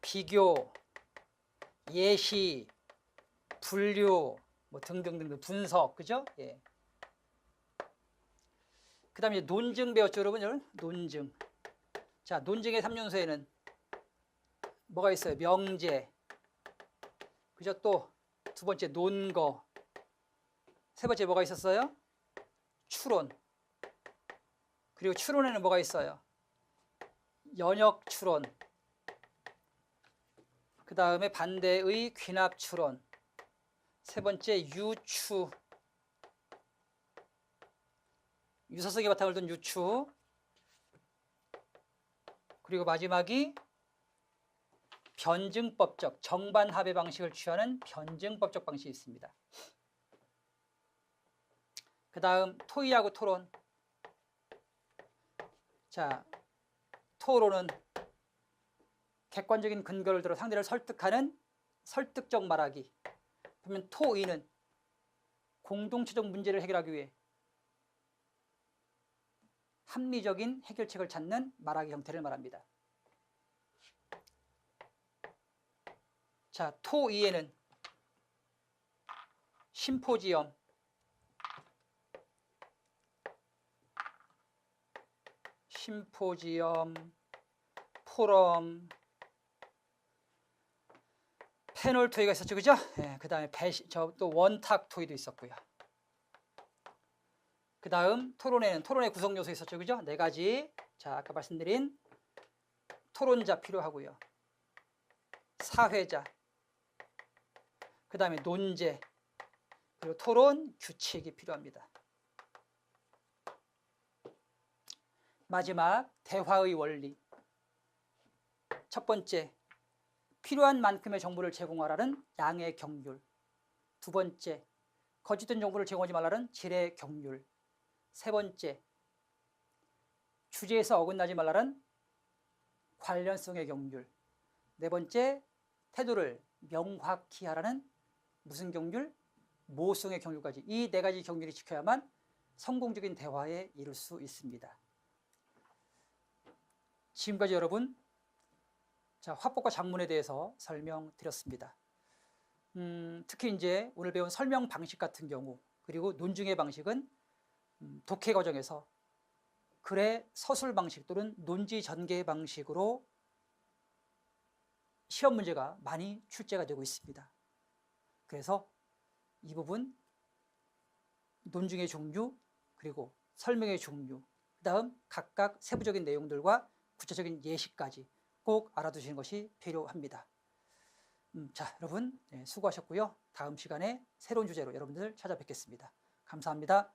[SPEAKER 1] 비교, 예시, 분류, 뭐 등등등 분석, 그죠? 예. 그 다음에 논증 배웠죠, 여러분? 논증. 자, 논증의 3요소에는 뭐가 있어요? 명제, 그죠? 또 두 번째 논거, 세 번째 뭐가 있었어요? 추론. 그리고 추론에는 뭐가 있어요? 연역 추론. 그 다음에 반대의 귀납 추론. 세 번째 유추. 유사성의 바탕을 둔 유추. 그리고 마지막이 변증법적, 정반합의 방식을 취하는 변증법적 방식이 있습니다. 그 다음 토의하고 토론. 자, 토론은 객관적인 근거를 들어 상대를 설득하는 설득적 말하기. 그러면 토의는 공동체적 문제를 해결하기 위해 합리적인 해결책을 찾는 말하기 형태를 말합니다. 자, 토의에는 심포지엄, 포럼, 패널 토의가 있었죠, 그죠? 예, 그 다음에 또 원탁 토의도 있었고요. 그 다음 토론에는 토론의 구성 요소 있었죠, 그죠? 4가지. 자, 아까 말씀드린 토론자 필요하고요. 사회자, 그 다음에 논제, 그리고 토론 규칙이 필요합니다. 마지막 대화의 원리. 첫 번째, 필요한 만큼의 정보를 제공하라는 양의 경률. 두 번째, 거짓된 정보를 제공하지 말라는 질의 경률. 세 번째, 주제에서 어긋나지 말라는 관련성의 경률. 네 번째, 태도를 명확히 하라는 무슨 경률? 모성의 경률까지. 이 4가지 경률이 지켜야만 성공적인 대화에 이룰 수 있습니다. 지금까지 여러분, 자, 화법과 작문에 대해서 설명드렸습니다. 특히 이제 오늘 배운 설명 방식 같은 경우, 그리고 논증의 방식은 독해 과정에서 글의 서술 방식 또는 논지 전개 방식으로 시험 문제가 많이 출제가 되고 있습니다. 그래서 이 부분 논증의 종류, 그리고 설명의 종류, 그 다음 각각 세부적인 내용들과 구체적인 예시까지 꼭 알아두시는 것이 필요합니다. 자, 여러분 수고하셨고요. 다음 시간에 새로운 주제로 여러분들 찾아뵙겠습니다. 감사합니다.